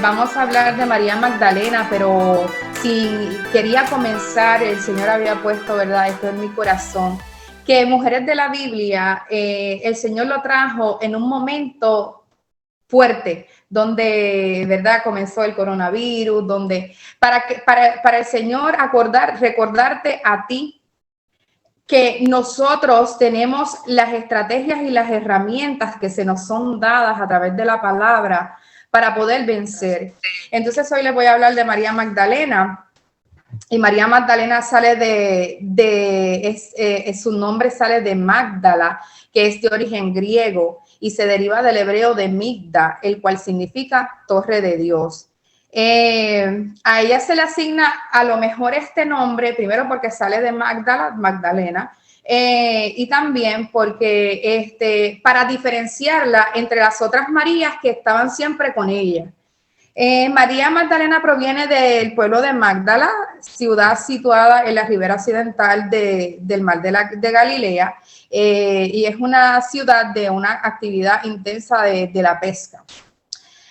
vamos a hablar de María Magdalena, pero si quería comenzar, el Señor había puesto, ¿verdad?, esto en mi corazón, que mujeres de la Biblia, el Señor lo trajo en un momento fuerte, donde, ¿verdad?, comenzó el coronavirus, donde para el Señor recordarte a ti que nosotros tenemos las estrategias y las herramientas que se nos son dadas a través de la palabra para poder vencer. Entonces hoy les voy a hablar de María Magdalena. Y María Magdalena sale su nombre sale de Magdala, que es de origen griego y se deriva del hebreo de Migda, el cual significa torre de Dios. A ella se le asigna a lo mejor este nombre, primero porque sale de Magdalena, y también porque para diferenciarla entre las otras Marías que estaban siempre con ella. María Magdalena proviene del pueblo de Magdala, ciudad situada en la ribera occidental del mar de Galilea, y es una ciudad de una actividad intensa de la pesca.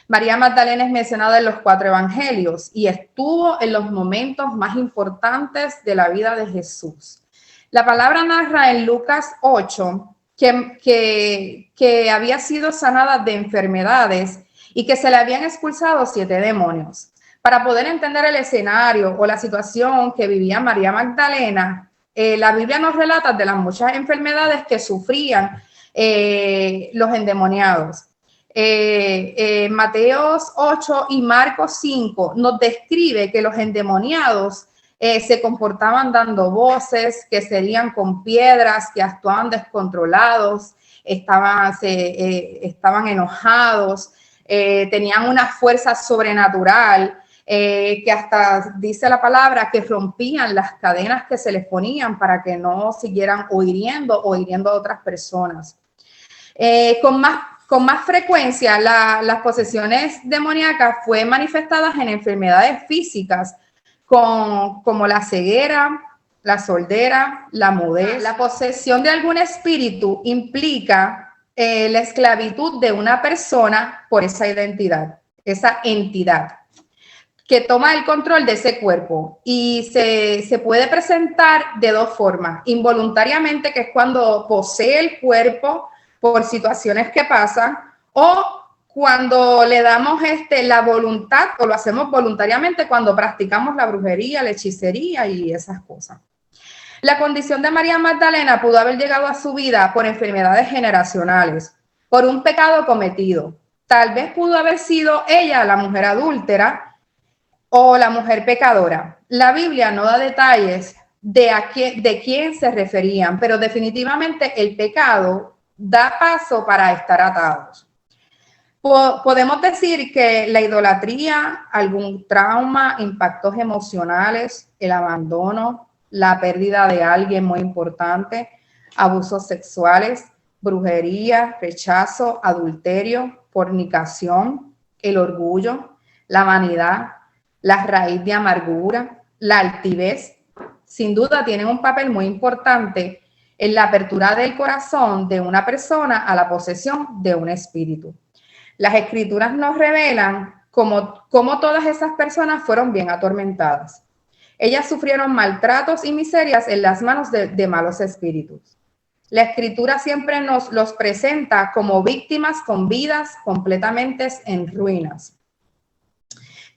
María Magdalena es mencionada en los 4 evangelios y estuvo en los momentos más importantes de la vida de Jesús. La palabra narra en Lucas 8 que había sido sanada de enfermedades y que se le habían expulsado 7 demonios. Para poder entender el escenario o la situación que vivía María Magdalena, la Biblia nos relata de las muchas enfermedades que sufrían los endemoniados. Mateos 8 y Marcos 5 nos describe que los endemoniados se comportaban dando voces, que serían con piedras, que actuaban descontrolados, estaban enojados, tenían una fuerza sobrenatural, que hasta dice la palabra que rompían las cadenas que se les ponían para que no siguieran hiriendo a otras personas. Con más frecuencia, las posesiones demoníacas fueron manifestadas en enfermedades físicas como la ceguera, la sordera, la mudez. La posesión de algún espíritu implica la esclavitud de una persona por esa identidad, esa entidad que toma el control de ese cuerpo y se puede presentar de 2 formas. Involuntariamente, que es cuando posee el cuerpo por situaciones que pasan, o cuando le damos la voluntad o lo hacemos voluntariamente cuando practicamos la brujería, la hechicería y esas cosas. La condición de María Magdalena pudo haber llegado a su vida por enfermedades generacionales, por un pecado cometido. Tal vez pudo haber sido ella la mujer adúltera o la mujer pecadora. La Biblia no da detalles de quién se referían, pero definitivamente el pecado da paso para estar atados. Podemos decir que la idolatría, algún trauma, impactos emocionales, el abandono, la pérdida de alguien muy importante, abusos sexuales, brujería, rechazo, adulterio, fornicación, el orgullo, la vanidad, la raíz de amargura, la altivez, sin duda tienen un papel muy importante en la apertura del corazón de una persona a la posesión de un espíritu. Las escrituras nos revelan cómo todas esas personas fueron bien atormentadas. Ellas sufrieron maltratos y miserias en las manos de malos espíritus. La escritura siempre nos los presenta como víctimas con vidas completamente en ruinas.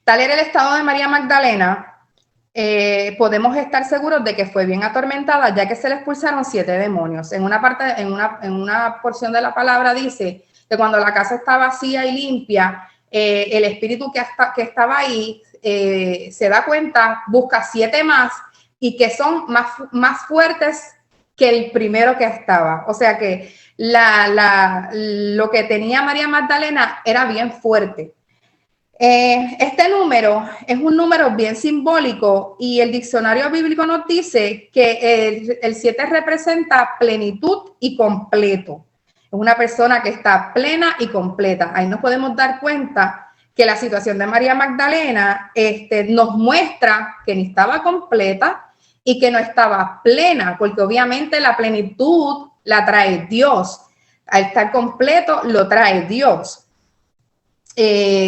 Tal era el estado de María Magdalena, podemos estar seguros de que fue bien atormentada, ya que se le expulsaron 7 demonios. En una porción de la palabra dice que cuando la casa está vacía y limpia, el espíritu que estaba ahí se da cuenta, busca 7 más y que son más fuertes que el primero que estaba. O sea que lo que tenía María Magdalena era bien fuerte. Este número es un número bien simbólico y el diccionario bíblico nos dice que el 7 representa plenitud y completo. Es una persona que está plena y completa. Ahí nos podemos dar cuenta que la situación de María Magdalena nos muestra que ni estaba completa y que no estaba plena, porque obviamente la plenitud la trae Dios. Al estar completo lo trae Dios.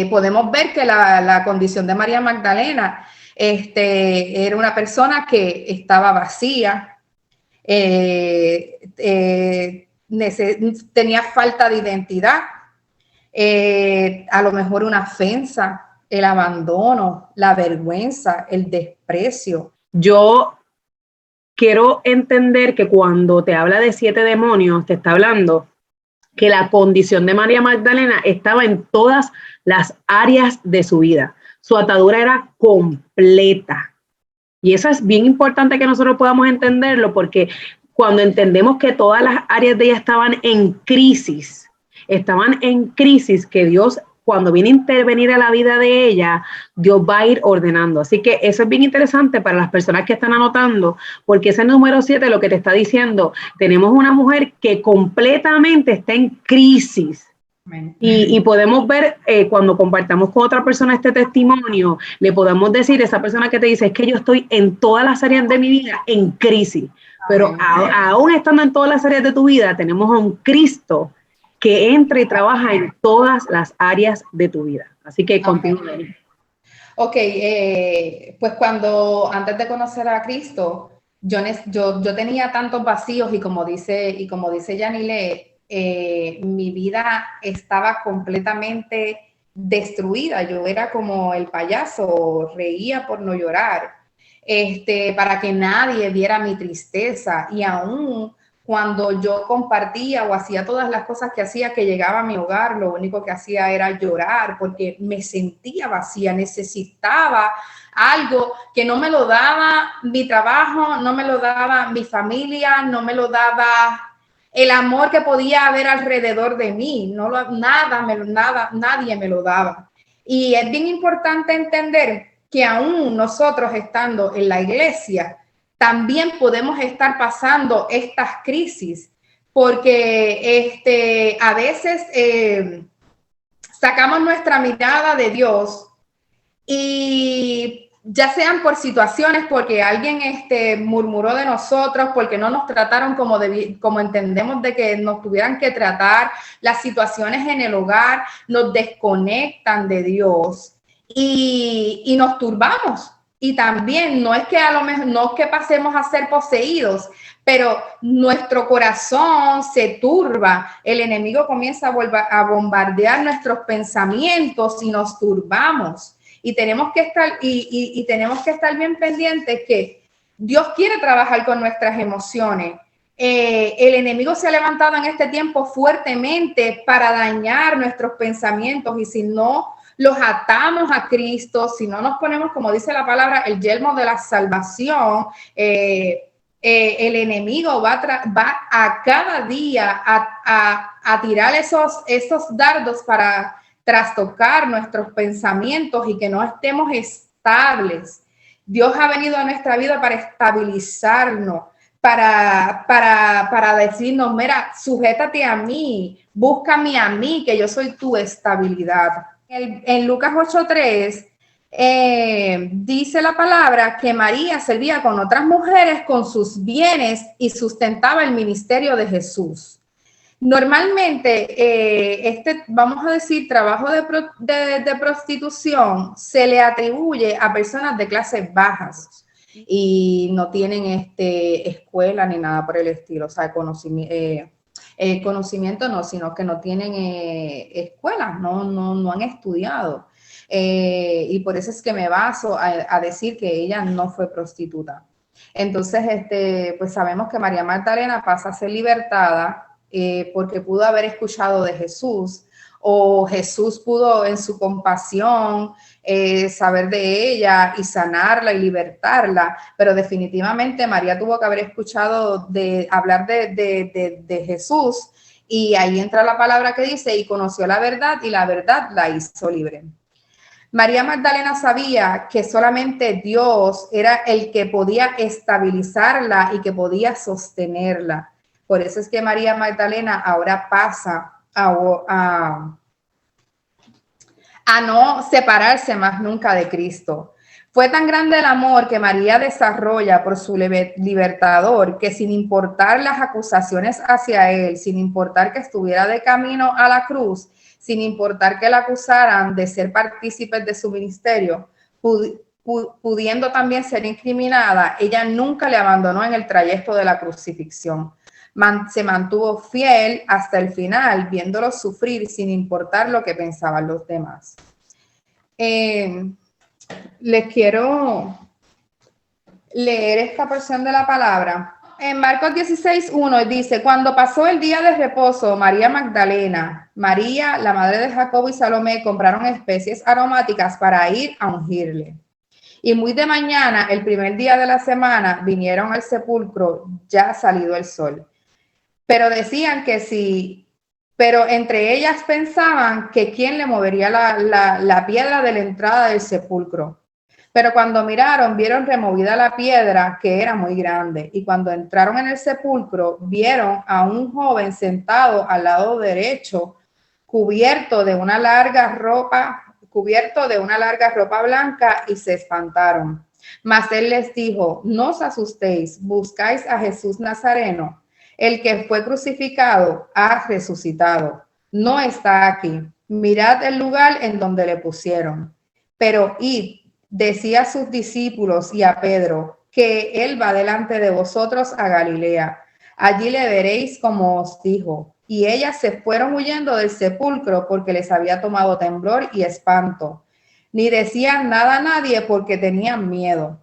podemos ver que la condición de María Magdalena era una persona que estaba vacía, tenía falta de identidad, a lo mejor una ofensa, el abandono, la vergüenza, el desprecio. Yo quiero entender que cuando te habla de 7 demonios, te está hablando que la condición de María Magdalena estaba en todas las áreas de su vida. Su atadura era completa. Y eso es bien importante que nosotros podamos entenderlo, porque cuando entendemos que todas las áreas de ella estaban en crisis, que Dios, cuando viene a intervenir a la vida de ella, Dios va a ir ordenando. Así que eso es bien interesante para las personas que están anotando, porque ese número 7 lo que te está diciendo, tenemos una mujer que completamente está en crisis. Y podemos ver cuando compartamos con otra persona este testimonio, le podemos decir a esa persona que te dice, es que yo estoy en todas las áreas de mi vida en crisis, pero aún estando en todas las áreas de tu vida, tenemos a un Cristo que entra y trabaja en todas las áreas de tu vida. Así que continúa. Ok, pues antes de conocer a Cristo, yo tenía tantos vacíos y como dice Yanile, mi vida estaba completamente destruida. Yo era como el payaso, reía por no llorar, para que nadie viera mi tristeza. Y aún cuando yo compartía o hacía todas las cosas que hacía, que llegaba a mi hogar, lo único que hacía era llorar porque me sentía vacía, necesitaba algo que no me lo daba mi trabajo, no me lo daba mi familia, no me lo daba el amor que podía haber alrededor de mí, nadie me lo daba. Y es bien importante entender que aún nosotros estando en la iglesia, también podemos estar pasando estas crisis, porque a veces sacamos nuestra mirada de Dios y ya sean por situaciones, porque alguien murmuró de nosotros, porque no nos trataron como entendemos de que nos tuvieran que tratar, las situaciones en el hogar nos desconectan de Dios y nos turbamos. Y también no es que a lo mejor no es que pasemos a ser poseídos, pero nuestro corazón se turba, el enemigo comienza a bombardear nuestros pensamientos y nos turbamos. Y tenemos que estar bien pendientes que Dios quiere trabajar con nuestras emociones. El enemigo se ha levantado en este tiempo fuertemente para dañar nuestros pensamientos, y si no los atamos a Cristo, si no nos ponemos, como dice la palabra, el yelmo de la salvación, el enemigo va a cada día a tirar esos dardos para trastocar nuestros pensamientos y que no estemos estables. Dios ha venido a nuestra vida para estabilizarnos, para decirnos, mira, sujétate a mí, búscame a mí, que yo soy tu estabilidad. En Lucas 8:3 dice la palabra que María servía con otras mujeres con sus bienes y sustentaba el ministerio de Jesús. Normalmente, vamos a decir, trabajo de prostitución se le atribuye a personas de clases bajas y no tienen escuela ni nada por el estilo, o sea, conocimiento no, sino que no tienen escuela, no han estudiado. Y por eso es que me baso a decir que ella no fue prostituta. Entonces, pues sabemos que María Magdalena pasa a ser libertada porque pudo haber escuchado de Jesús, o Jesús pudo en su compasión saber de ella y sanarla y libertarla, pero definitivamente María tuvo que haber escuchado hablar de Jesús, y ahí entra la palabra que dice, y conoció la verdad y la verdad la hizo libre. María Magdalena sabía que solamente Dios era el que podía estabilizarla y que podía sostenerla. Por eso es que María Magdalena ahora pasa a no separarse más nunca de Cristo. Fue tan grande el amor que María desarrolla por su libertador, que sin importar las acusaciones hacia él, sin importar que estuviera de camino a la cruz, sin importar que la acusaran de ser partícipes de su ministerio, pudiendo también ser incriminada, ella nunca le abandonó en el trayecto de la crucifixión. Se mantuvo fiel hasta el final, viéndolo sufrir sin importar lo que pensaban los demás. Les quiero leer esta porción de la palabra. En Marcos 16:1 dice: cuando pasó el día de reposo, María Magdalena, María, la madre de Jacobo y Salomé, compraron especies aromáticas para ir a ungirle. Y muy de mañana, el primer día de la semana, vinieron al sepulcro ya salido el sol. Pero decían que sí, pero entre ellas pensaban que quién le movería la piedra de la entrada del sepulcro. Pero cuando miraron, vieron removida la piedra, que era muy grande. Y cuando entraron en el sepulcro, vieron a un joven sentado al lado derecho, cubierto de una larga ropa blanca, y se espantaron. Mas él les dijo: no os asustéis, buscáis a Jesús Nazareno, el que fue crucificado, ha resucitado. No está aquí. Mirad el lugar en donde le pusieron. Pero id, decía a sus discípulos y a Pedro, que él va delante de vosotros a Galilea. Allí le veréis como os dijo. Y ellas se fueron huyendo del sepulcro porque les había tomado temblor y espanto. Ni decían nada a nadie porque tenían miedo.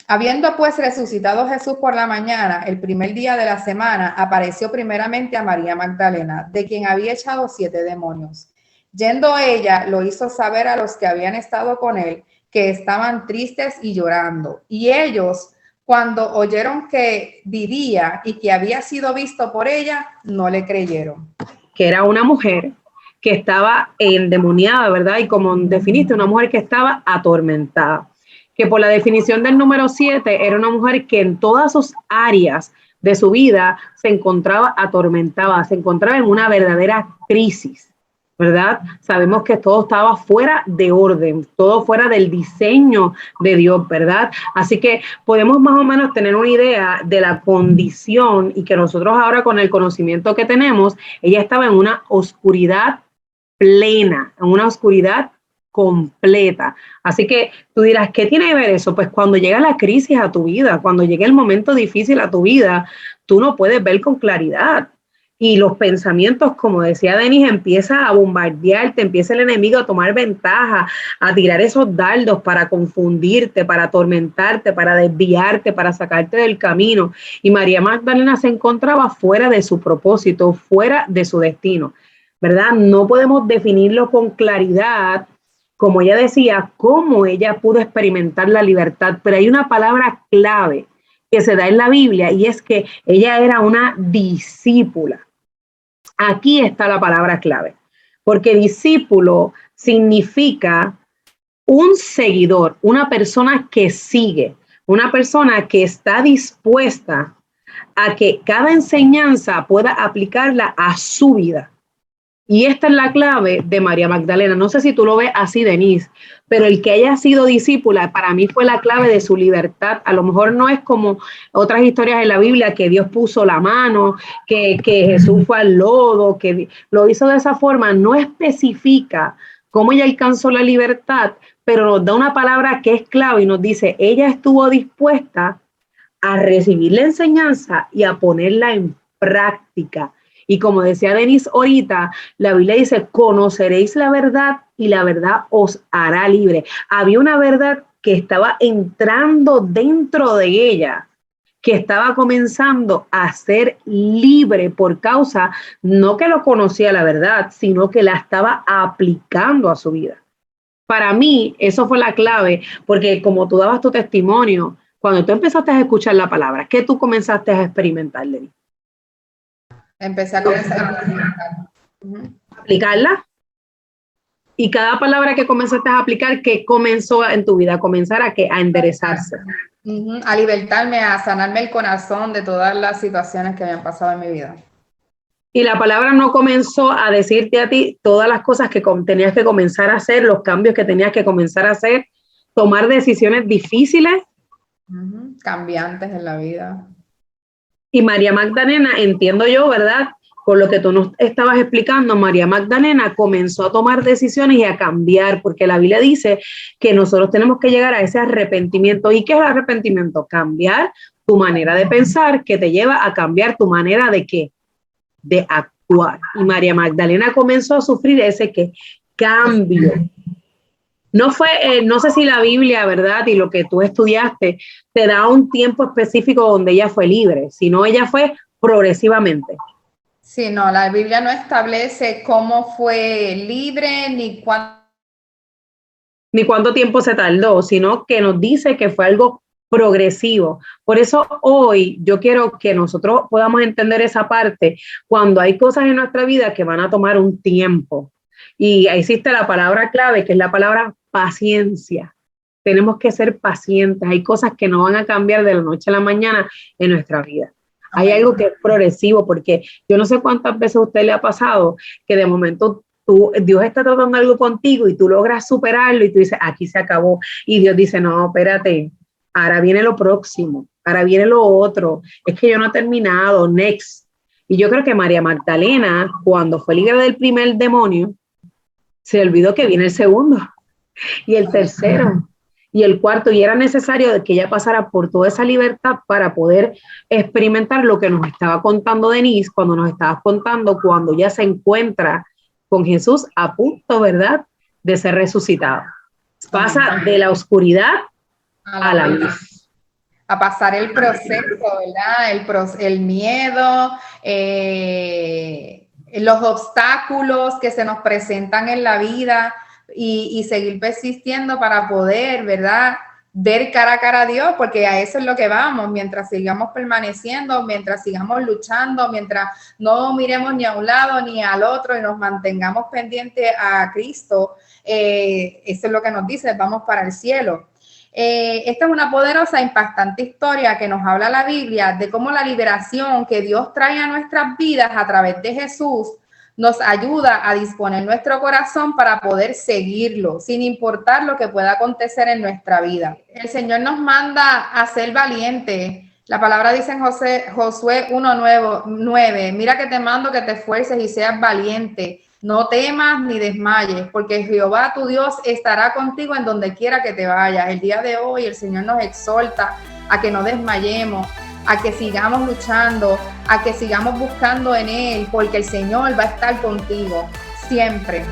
Habiendo pues resucitado Jesús por la mañana, el primer día de la semana, apareció primeramente a María Magdalena, de quien había echado 7 demonios. Yendo ella, lo hizo saber a los que habían estado con él, que estaban tristes y llorando. Y ellos, cuando oyeron que vivía y que había sido visto por ella, no le creyeron. Que era una mujer que estaba endemoniada, ¿verdad? Y como definiste, una mujer que estaba atormentada. Que por la definición del número 7, era una mujer que en todas sus áreas de su vida se encontraba atormentada, se encontraba en una verdadera crisis, ¿verdad? Sabemos que todo estaba fuera de orden, todo fuera del diseño de Dios, ¿verdad? Así que podemos más o menos tener una idea de la condición, y que nosotros ahora, con el conocimiento que tenemos, ella estaba en una oscuridad plena, en una oscuridad completa. Así que tú dirás, ¿qué tiene que ver eso? Pues cuando llega la crisis a tu vida, cuando llega el momento difícil a tu vida, tú no puedes ver con claridad. Y los pensamientos, como decía Denis, empieza a bombardearte, empieza el enemigo a tomar ventaja, a tirar esos dardos para confundirte, para atormentarte, para desviarte, para sacarte del camino. Y María Magdalena se encontraba fuera de su propósito, fuera de su destino, ¿verdad? No podemos definirlo con claridad, como ella decía, cómo ella pudo experimentar la libertad, pero hay una palabra clave que se da en la Biblia, y es que ella era una discípula. Aquí está la palabra clave, porque discípulo significa un seguidor, una persona que sigue, una persona que está dispuesta a que cada enseñanza pueda aplicarla a su vida. Y esta es la clave de María Magdalena. No sé si tú lo ves así, Denise, pero el que haya sido discípula para mí fue la clave de su libertad. A lo mejor no es como otras historias en la Biblia, que Dios puso la mano, que Jesús fue al lodo, que lo hizo de esa forma. No especifica cómo ella alcanzó la libertad, pero nos da una palabra que es clave y nos dice, ella estuvo dispuesta a recibir la enseñanza y a ponerla en práctica. Y como decía Denis ahorita, la Biblia dice, conoceréis la verdad y la verdad os hará libre. Había una verdad que estaba entrando dentro de ella, que estaba comenzando a ser libre por causa, no que lo conocía la verdad, sino que la estaba aplicando a su vida. Para mí, eso fue la clave, porque como tú dabas tu testimonio, cuando tú empezaste a escuchar la palabra, ¿qué tú comenzaste a experimentar, Denis? Empecé a aplicarla. Y cada palabra que comenzaste a aplicar, ¿qué comenzó en tu vida? Comenzar a enderezarse. A libertarme, a sanarme el corazón de todas las situaciones que habían pasado en mi vida. Y la palabra no comenzó a decirte a ti todas las cosas que tenías que comenzar a hacer, los cambios que tenías que comenzar a hacer, tomar decisiones difíciles. Cambiantes en la vida. Y María Magdalena, entiendo yo, ¿verdad?, con lo que tú nos estabas explicando, María Magdalena comenzó a tomar decisiones y a cambiar, porque la Biblia dice que nosotros tenemos que llegar a ese arrepentimiento. ¿Y qué es el arrepentimiento? Cambiar tu manera de pensar, que te lleva a cambiar tu manera de ¿qué? De actuar. Y María Magdalena comenzó a sufrir ese ¿qué? Cambio. No fue, no sé si la Biblia, ¿verdad? Y lo que tú estudiaste te da un tiempo específico donde ella fue libre, sino ella fue progresivamente. Sí, no, la Biblia no establece cómo fue libre ni cuánto tiempo se tardó, sino que nos dice que fue algo progresivo. Por eso hoy yo quiero que nosotros podamos entender esa parte cuando hay cosas en nuestra vida que van a tomar un tiempo. Y existe la palabra clave, que es la palabra paciencia. Tenemos que ser pacientes. Hay cosas que no van a cambiar de la noche a la mañana en nuestra vida. Hay algo que es progresivo, porque yo no sé cuántas veces a usted le ha pasado que de momento Dios está tratando algo contigo y tú logras superarlo y tú dices, aquí se acabó. Y Dios dice, no, espérate, ahora viene lo próximo, ahora viene lo otro. Es que yo no he terminado, next. Y yo creo que María Magdalena, cuando fue libre del primer demonio, se olvidó que viene el segundo y el tercero y el cuarto, y era necesario que ella pasara por toda esa libertad para poder experimentar lo que nos estaba contando Denise, cuando nos estabas contando, cuando ella se encuentra con Jesús a punto, ¿verdad?, de ser resucitado. Pasa de la oscuridad a la luz. A pasar el proceso, ¿verdad? El miedo, los obstáculos que se nos presentan en la vida y seguir persistiendo para poder, ¿verdad?, ver cara a cara a Dios, porque a eso es lo que vamos, mientras sigamos permaneciendo, mientras sigamos luchando, mientras no miremos ni a un lado ni al otro y nos mantengamos pendientes a Cristo, eso es lo que nos dice, vamos para el cielo. Esta es una poderosa e impactante historia que nos habla la Biblia de cómo la liberación que Dios trae a nuestras vidas a través de Jesús nos ayuda a disponer nuestro corazón para poder seguirlo, sin importar lo que pueda acontecer en nuestra vida. El Señor nos manda a ser valientes. La palabra dice en Josué 1:9, mira que te mando que te esfuerces y seas valiente. No temas ni desmayes, porque Jehová tu Dios estará contigo en donde quiera que te vayas. El día de hoy el Señor nos exhorta a que no desmayemos, a que sigamos luchando, a que sigamos buscando en Él, porque el Señor va a estar contigo siempre.